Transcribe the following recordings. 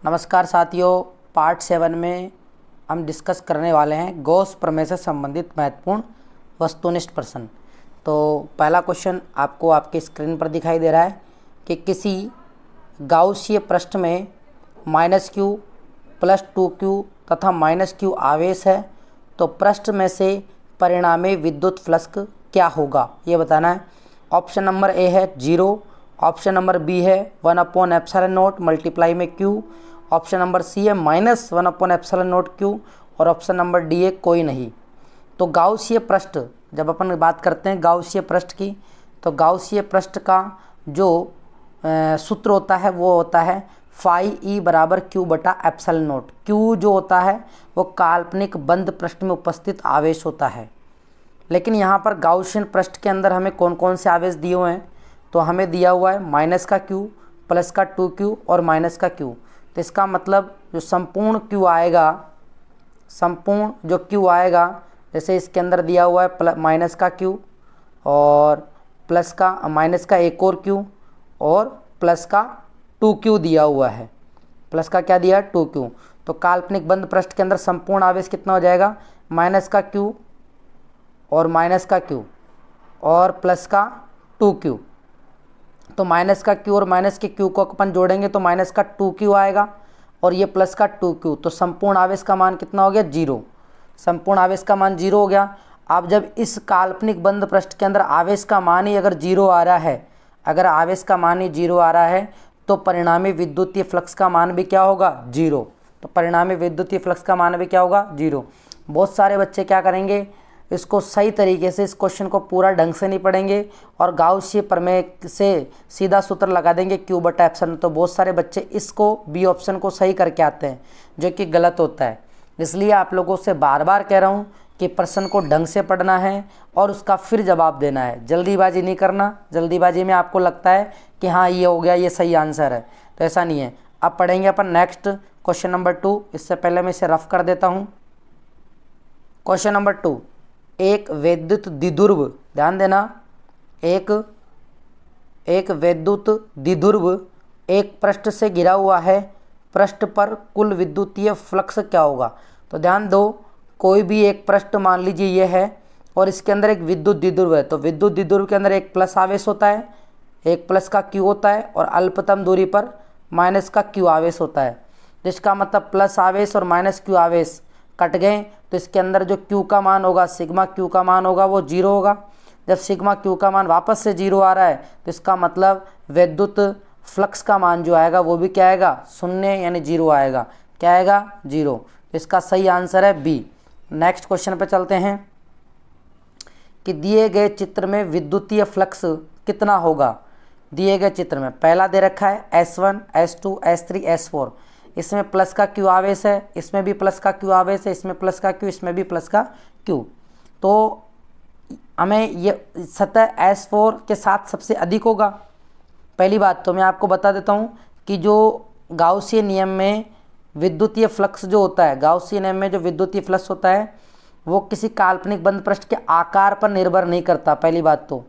नमस्कार साथियों, पार्ट 7 में हम डिस्कस करने वाले हैं गॉस प्रमेय से संबंधित महत्वपूर्ण वस्तुनिष्ठ प्रश्न। तो पहला क्वेश्चन आपको आपके स्क्रीन पर दिखाई दे रहा है कि किसी गाउसीय पृष्ठ में -q + 2q तथा -q आवेश है तो पृष्ठ में से परिणामी विद्युत फ्लक्स क्या होगा, ये बताना है। ऑप्शन नंबर ए है 0, ऑप्शन नंबर बी है 1/ε0 मल्टीप्लाई में q, ऑप्शन नंबर सी है -1/ε0 q और ऑप्शन नंबर डी है कोई नहीं। तो गाउसीय पृष्ठ, जब अपन बात करते हैं गाउसीय पृष्ठ की, तो गाउसीय पृष्ठ का जो सूत्र होता है वो होता है φE = q/ε0। q जो होता है वो काल्पनिक बंद पृष्ठ में उपस्थित आवेश होता है। लेकिन यहाँ पर गाउसियन पृष्ठ के अंदर हमें कौन कौन से आवेश दिए हुए हैं, तो हमें दिया हुआ है -q, +2q और -q। तो इसका मतलब जो संपूर्ण q आएगा, संपूर्ण जो q आएगा, जैसे इसके अंदर दिया हुआ है -q और माइनस का एक और q और +2q दिया हुआ है, प्लस का क्या दिया है 2q। तो काल्पनिक बंद पृष्ठ के अंदर संपूर्ण आवेश कितना हो जाएगा, -q और -q और +2q। तो -q और -q को अपन जोड़ेंगे तो -2q आएगा और ये +2q। तो संपूर्ण आवेश का मान कितना हो गया, 0। संपूर्ण आवेश का मान 0 हो गया। अब जब इस काल्पनिक बंद पृष्ठ के अंदर आवेश का मान ही अगर 0 आ रहा है, अगर आवेश का मान ही 0 आ रहा है तो परिणामी विद्युतीय फ्लक्स का मान भी क्या होगा, 0। तो परिणामी विद्युतीय फ्लक्स का मान भी क्या होगा, 0। बहुत सारे बच्चे क्या करेंगे, इसको सही तरीके से, इस क्वेश्चन को पूरा ढंग से नहीं पढ़ेंगे और गाउसीय प्रमेय से सीधा सूत्र लगा देंगे q/ε। तो बहुत सारे बच्चे इसको बी ऑप्शन को सही करके आते हैं, जो कि गलत होता है। इसलिए आप लोगों से बार बार कह रहा हूँ कि प्रश्न को ढंग से पढ़ना है और उसका फिर जवाब देना है, जल्दीबाजी नहीं करना। जल्दीबाजी में आपको लगता है कि हाँ ये हो गया, ये सही आंसर है, तो ऐसा नहीं है। अब पढ़ेंगे अपन नेक्स्ट क्वेश्चन नंबर 2। इससे पहले मैं इसे रफ कर देता हूँ। क्वेश्चन नंबर 2, एक वैद्युत द्विध्रुव, ध्यान देना, एक वैद्युत द्विध्रुव एक पृष्ठ से घिरा हुआ है, पृष्ठ पर कुल विद्युतीय फ्लक्स क्या होगा। तो ध्यान दो, कोई भी एक पृष्ठ मान लीजिए ये है और इसके अंदर एक विद्युत द्विध्रुव है। तो विद्युत द्विध्रुव के अंदर एक प्लस आवेश होता है, एक प्लस का q होता है और अल्पतम दूरी पर माइनस का q आवेश होता है। जिसका मतलब प्लस आवेश और -q आवेश कट गए तो इसके अंदर जो q का मान होगा, सिग्मा q का मान होगा वो 0 होगा। जब सिग्मा q का मान वापस से 0 आ रहा है तो इसका मतलब विद्युत फ्लक्स का मान जो आएगा वो भी क्या आएगा, 0 यानी 0 आएगा। क्या आएगा, 0। इसका सही आंसर है बी। नेक्स्ट क्वेश्चन पे चलते हैं कि दिए गए चित्र में विद्युतीय फ्लक्स कितना होगा। दिए गए चित्र में पहला दे रखा है S1, S2, S3, S4। इसमें प्लस का q आवेश है, इसमें भी प्लस का q आवेश है, इसमें प्लस का q, इसमें भी प्लस का q। तो हमें ये सतह S4 के साथ सबसे अधिक होगा। पहली बात तो मैं आपको बता देता हूँ कि जो गाउसीय नियम में विद्युतीय फ्लक्स जो होता है, गाउसीय नियम में जो विद्युतीय फ्लक्स होता है वो किसी काल्पनिक बंद पृष्ठ के आकार पर निर्भर नहीं करता। पहली बात तो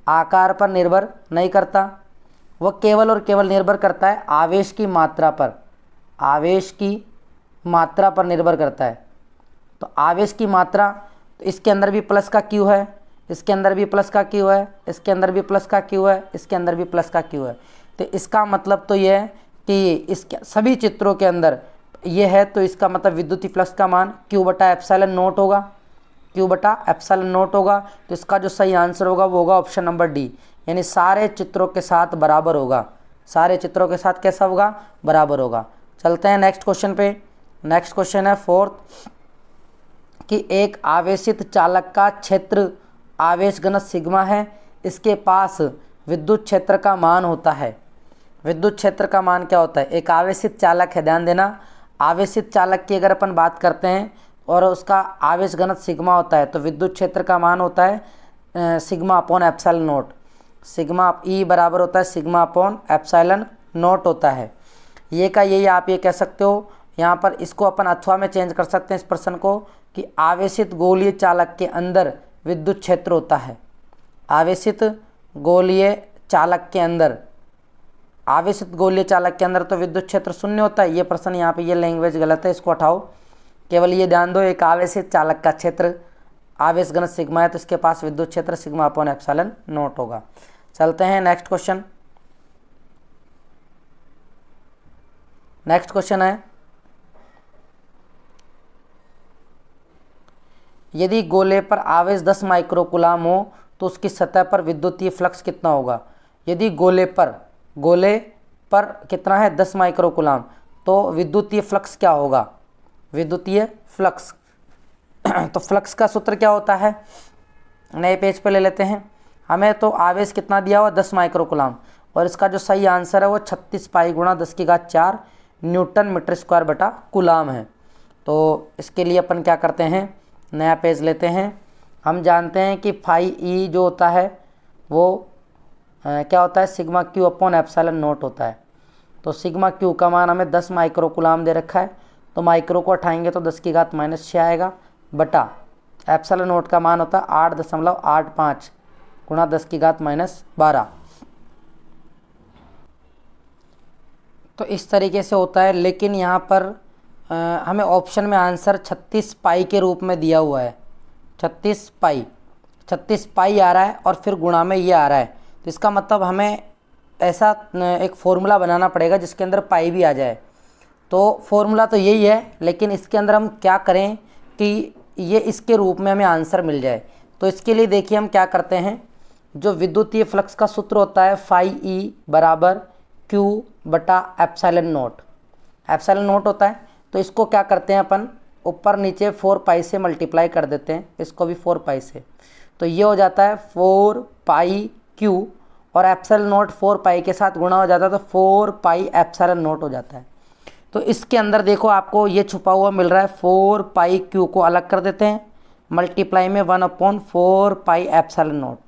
आकार पर निर्भर नहीं करता, वह केवल और केवल निर्भर करता है आवेश की मात्रा पर। आवेश की मात्रा पर निर्भर करता है। तो आवेश की मात्रा, तो इसके अंदर भी प्लस का q है, इसके अंदर भी प्लस का q है, इसके अंदर भी प्लस का q है, इसके अंदर भी प्लस का q है। तो इसका मतलब तो ये है कि इसके सभी चित्रों के अंदर ये है, तो इसका मतलब विद्युतीय फ्लक्स का मान q/ε0 होगा, q/ε0 होगा। तो इसका जो सही आंसर होगा वो होगा ऑप्शन नंबर डी, यानी सारे चित्रों के साथ बराबर होगा। सारे चित्रों के साथ कैसा होगा, बराबर होगा। चलते हैं नेक्स्ट क्वेश्चन पे। नेक्स्ट क्वेश्चन है 4th कि एक आवेशित चालक का क्षेत्र आवेश घनत्व सिग्मा है, इसके पास विद्युत क्षेत्र का मान होता है। विद्युत क्षेत्र का मान क्या होता है, एक आवेशित चालक है, ध्यान देना। आवेशित चालक की अगर अपन बात करते हैं और उसका आवेश घनत्व सिग्मा होता है तो विद्युत क्षेत्र का मान होता है σ/ε0। सिग्मा E बराबर होता है σ/ε0 होता है। ये का यही आप ये कह सकते हो। यहाँ पर इसको अपन अथवा में चेंज कर सकते हैं इस प्रश्न को कि आवेशित गोलीय चालक के अंदर विद्युत क्षेत्र होता है। आवेशित गोलीय चालक के अंदर आवेशित गोलीय चालक के अंदर तो विद्युत क्षेत्र शून्य होता है। ये प्रश्न यहाँ पे ये लैंग्वेज गलत है, इसको हटाओ। केवल ये ध्यान दो, एक आवेशित चालक का क्षेत्र आवेश घन सिग्मा है तो इसके पास विद्युत क्षेत्र सिग्मा अपॉन एप्सिलॉन नॉट होगा। चलते हैं नेक्स्ट क्वेश्चन। नेक्स्ट क्वेश्चन है, यदि गोले पर आवेश 10 माइक्रोकूलाम हो तो उसकी सतह पर विद्युतीय फ्लक्स कितना होगा। यदि गोले पर कितना है 10 माइक्रोकूलाम, तो विद्युतीय फ्लक्स क्या होगा, विद्युतीय फ्लक्स तो फ्लक्स का सूत्र क्या होता है, नए पेज पे ले लेते हैं। हमें तो आवेश कितना दिया हुआ 10 माइक्रोकूलाम, और इसका जो सही आंसर है वो 36 पाई गुणा 10⁴ न्यूटन मीटर स्क्वायर बटा कूलाम है। तो इसके लिए अपन क्या करते हैं, नया पेज लेते हैं। हम जानते हैं कि फाई ई जो होता है वो क्या होता है, sigma Q upon epsilon not होता है। तो सिग्मा क्यू का मान हमें 10 माइक्रोकूलाम दे रखा है, तो माइक्रो को उठाएंगे तो 10⁻⁻6 आएगा, बटा एप्सिलॉन नॉट का मान होता है 8.85 गुणा 10⁻12। तो इस तरीके से होता है। लेकिन यहाँ पर हमें ऑप्शन में आंसर 36 पाई के रूप में दिया हुआ है, 36 पाई आ रहा है और फिर गुणा में ये आ रहा है। तो इसका मतलब हमें ऐसा एक फॉर्मूला बनाना पड़ेगा जिसके अंदर पाई भी आ जाए। तो फॉर्मूला तो यही है, लेकिन इसके अंदर हम क्या करें कि ये इसके रूप में हमें आंसर मिल जाए। तो इसके लिए देखिए हम क्या करते हैं, जो विद्युतीय फ्लक्स का सूत्र होता है फाई ई बराबर क्यू बटा एप्सिलॉन नॉट होता है। तो इसको क्या करते हैं अपन, ऊपर नीचे 4 पाई से मल्टीप्लाई कर देते हैं, इसको भी 4 पाई से। तो ये हो जाता है 4 पाई क्यू, और एप्सिलॉन नॉट 4 पाई के साथ गुणा हो जाता है तो 4 पाई एप्सिलॉन नॉट हो जाता है। तो इसके अंदर देखो आपको ये छुपा हुआ मिल रहा है, 4 पाई क्यू को अलग कर देते हैं, मल्टीप्लाई में 1/4 पाई एप्सिलॉन नॉट।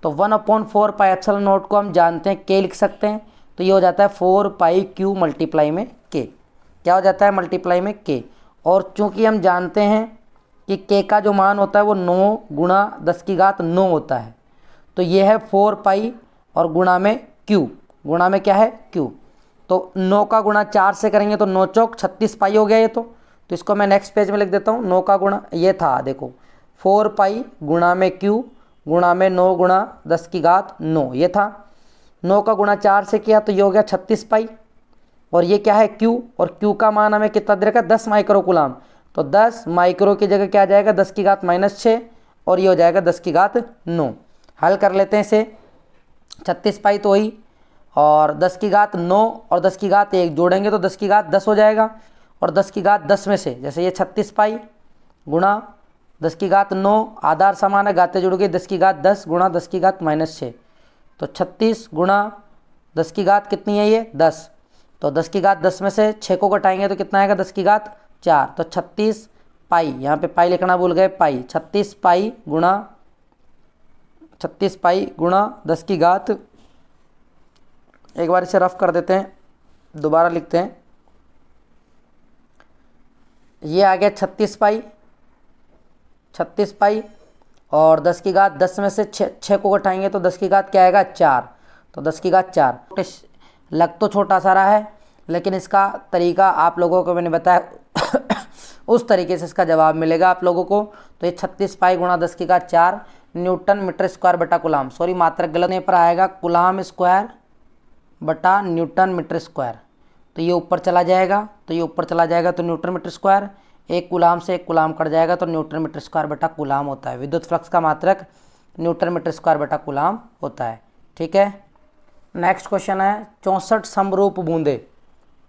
तो 1/4 पाई एप्सिलॉन नॉट को हम जानते हैं के लिख सकते हैं। तो ये हो जाता है 4 पाई क्यू मल्टीप्लाई में के, क्या हो जाता है मल्टीप्लाई में के। और चूंकि हम जानते हैं कि के का जो मान होता है वो 9 गुणा 10⁹ होता है, तो ये है 4 पाई और गुणा में क्यू, गुणा में क्या है क्यू। तो 9 का गुणा 4 से करेंगे तो 9 चौक 36 पाई हो गया ये। तो इसको मैं नेक्स्ट पेज में लिख देता हूँ। 9 का गुणा ये था, देखो 4 पाई गुणा में क्यू गुणा में 9 गुणा 10⁹ ये था। 9 का गुणा 4 से किया तो ये हो गया 36 पाई, और ये क्या है क्यू, और क्यू का मान हमें कितना दे रखा है 10 माइक्रोकूलाम। तो 10 माइक्रो की जगह क्या आ जाएगा 10⁻⁻6, और ये हो जाएगा 10⁹ हल कर लेते हैं इसे। 36 पाई तो वही, और 10⁹ और 10⁹ जोड़ेंगे तो 10⁻10 हो जाएगा। और 10⁻10 में से जैसे ये 36 पाई गुणा 10⁻9, आधार समान है, गाते जुड़ गए, 10⁻10 गुणा 10⁻⁻6। तो 36 गुणा 10 कितनी है ये 10। तो 10⁻10 में से 6 को घटाएंगे तो कितना आएगा 10⁻4। तो 36 पाई, यहाँ पे पाई लिखना भूल गए, पाई 36 पाई गुणा 10⁻, एक बार इसे रफ कर देते हैं, दोबारा लिखते हैं। ये आ गया 36 पाई, और 10⁻10 में से 6 को घटाएंगे तो 10⁻, क्या आएगा 4। तो 10⁻4 लग तो छोटा सा रहा है, लेकिन इसका तरीका आप लोगों को मैंने बताया उस तरीके से इसका जवाब मिलेगा आप लोगों को। तो ये 36 पाई गुणा 10⁻4 न्यूटन मीटर स्क्वायर बटा कूलाम, सॉरी मात्रक गलत नहीं पर आएगा, कूलाम स्क्वायर बटा न्यूटन मीटर स्क्वायर। तो ये ऊपर चला जाएगा, तो न्यूटन मीटर स्क्वायर, एक कूलाम से एक कूलाम कट जाएगा तो न्यूटन मीटर स्क्वायर बटा कूलाम होता है। विद्युत फ्लक्स का मात्रक न्यूटन मीटर स्क्वायर बटा कूलाम होता है। ठीक है, नेक्स्ट क्वेश्चन है 64 समरूप बूंदे।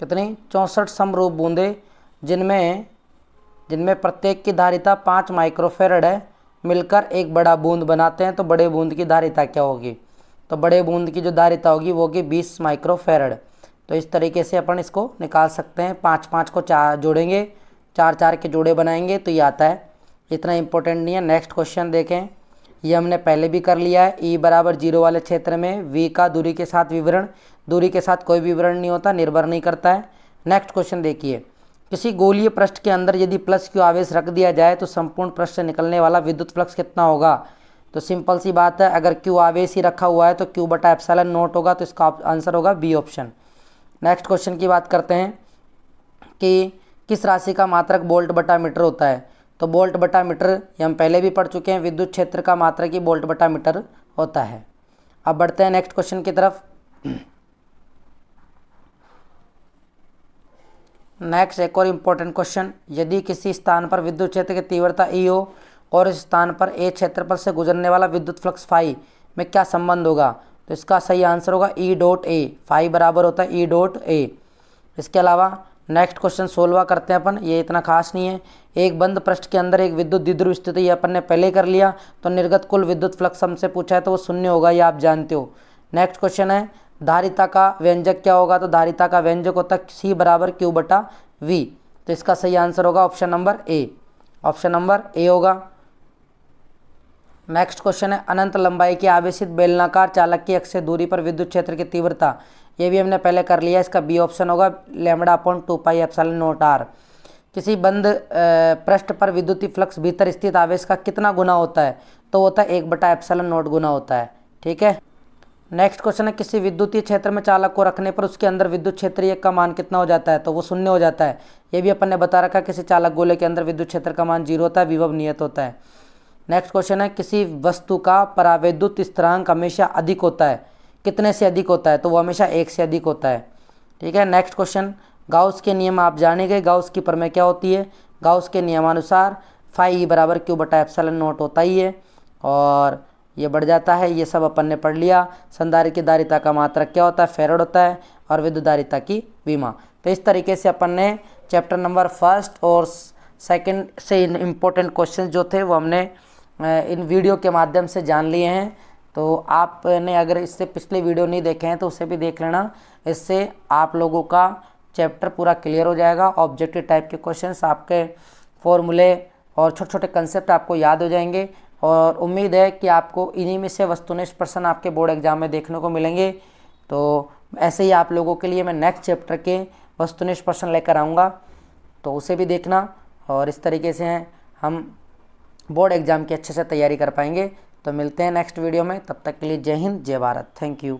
कितनी 64 समरूप बूंदे, जिनमें प्रत्येक की धारिता 5 माइक्रोफेरेड है, मिलकर एक बड़ा बूंद बनाते हैं। तो बड़े बूंद की धारिता क्या होगी, तो बड़े बूंद की जो धारिता होगी वो होगी 20 माइक्रोफेरेड। तो इस तरीके से अपन इसको निकाल सकते हैं। 5 को 4 जोड़ेंगे, 4 के जोड़े बनाएंगे तो ये आता है। इतना इंपॉर्टेंट नहीं है। नेक्स्ट क्वेश्चन देखें, ये हमने पहले भी कर लिया है। E बराबर 0 वाले क्षेत्र में V का दूरी के साथ विवरण, दूरी के साथ कोई विवरण नहीं होता, निर्भर नहीं करता है। नेक्स्ट क्वेश्चन देखिए, किसी गोलीय पृष्ठ के अंदर यदि प्लस क्यू आवेश रख दिया जाए तो संपूर्ण पृष्ठ से निकलने वाला विद्युत फ्लक्स कितना होगा। तो सिंपल सी बात है, अगर क्यू आवेश ही रखा हुआ है तो क्यू बटा एप्सिलॉन नॉट होगा, तो इसका आंसर होगा बी ऑप्शन। नेक्स्ट क्वेश्चन की बात करते हैं कि किस राशि का मात्रक वोल्ट बटा मीटर होता है। तो वोल्ट बटा मीटर ये हम पहले भी पढ़ चुके हैं, विद्युत क्षेत्र का मात्रक ही वोल्ट बटा मीटर होता है। अब बढ़ते हैं नेक्स्ट क्वेश्चन की तरफ। नेक्स्ट एक और इम्पोर्टेंट क्वेश्चन, यदि किसी स्थान पर विद्युत क्षेत्र की तीव्रता ई हो और इस स्थान पर ए क्षेत्रफल से गुजरने वाला विद्युत फ्लक्स फाई में क्या संबंध होगा, तो इसका सही आंसर होगा ई डॉट ए। फाई बराबर होता है ई डॉट ए। इसके अलावा नेक्स्ट क्वेश्चन 16वां करते हैं अपन, ये इतना खास नहीं है। एक बंद पृष्ठ के अंदर एक विद्युत द्विध्रुव स्थिति, ये अपन ने पहले कर लिया। तो निर्गत कुल विद्युत फ्लक्स हमसे पूछा है तो वो शून्य होगा, ये आप जानते हो। नेक्स्ट क्वेश्चन है धारिता का व्यंजक क्या होगा, तो धारिता का व्यंजक होता है सी बराबर क्यू बटा वी। तो इसका सही आंसर होगा option number A, option number A होगा। नेक्स्ट क्वेश्चन है अनंत लंबाई की आवेशित बेलनाकार चालक की अक्ष से दूरी पर विद्युत क्षेत्र की तीव्रता, ये भी हमने पहले कर लिया, इसका बी ऑप्शन होगा lambda upon 2 pi epsilon naught R. किसी बंद पृष्ठ पर विद्युतीय फ्लक्स भीतर स्थित आवेश का कितना गुना होता है, तो होता है 1 बटा एप्सिलॉन नॉट गुना होता है, ठीक है। नेक्स्ट क्वेश्चन है किसी विद्युतीय क्षेत्र में चालक को रखने पर उसके अंदर विद्युत क्षेत्रीय का मान कितना हो जाता है, तो वो शून्य हो जाता है। ये भी अपन ने बता रखा, किसी चालक गोले के अंदर विद्युत क्षेत्र का मान 0 होता है, विभव नियत होता है। नेक्स्ट क्वेश्चन है किसी वस्तु का परावैद्युत स्थिरांक हमेशा अधिक होता है, कितने से अधिक होता है, तो वो हमेशा 1 से अधिक होता है, ठीक है। नेक्स्ट क्वेश्चन गाउस के नियम आप जानेंगे, गाउस की प्रमेय क्या होती है। गाउस के नियमानुसार फाई ई बराबर क्यू बटा एप्सिलॉन नॉट होता ही है, और ये बढ़ जाता है, ये सब अपन ने पढ़ लिया। संधारित्र की धारिता का मात्रक क्या होता है, फैराड होता है, और विद्युत धारिता की विमा। तो इस तरीके से अपन ने चैप्टर नंबर 1 और 2 से इम्पोर्टेंट क्वेश्चन जो थे वो हमने इन वीडियो के माध्यम से जान लिए हैं। तो आपने अगर इससे पिछले वीडियो नहीं देखे हैं तो उसे भी देख लेना, इससे आप लोगों का चैप्टर पूरा क्लियर हो जाएगा। ऑब्जेक्टिव टाइप के क्वेश्चंस, आपके फॉर्मूले और छोटे छोटे कंसेप्ट आपको याद हो जाएंगे, और उम्मीद है कि आपको इन्हीं में से वस्तुनिष्ठ प्रश्न आपके बोर्ड एग्जाम में देखने को मिलेंगे। तो ऐसे ही आप लोगों के लिए मैं नेक्स्ट चैप्टर के वस्तुनिष्ठ प्रश्न लेकर आऊँगा, तो उसे भी देखना, और इस तरीके से हम बोर्ड एग्जाम की अच्छे से तैयारी कर पाएंगे। तो मिलते हैं नेक्स्ट वीडियो में, तब तक के लिए जय हिंद जय भारत, थैंक यू।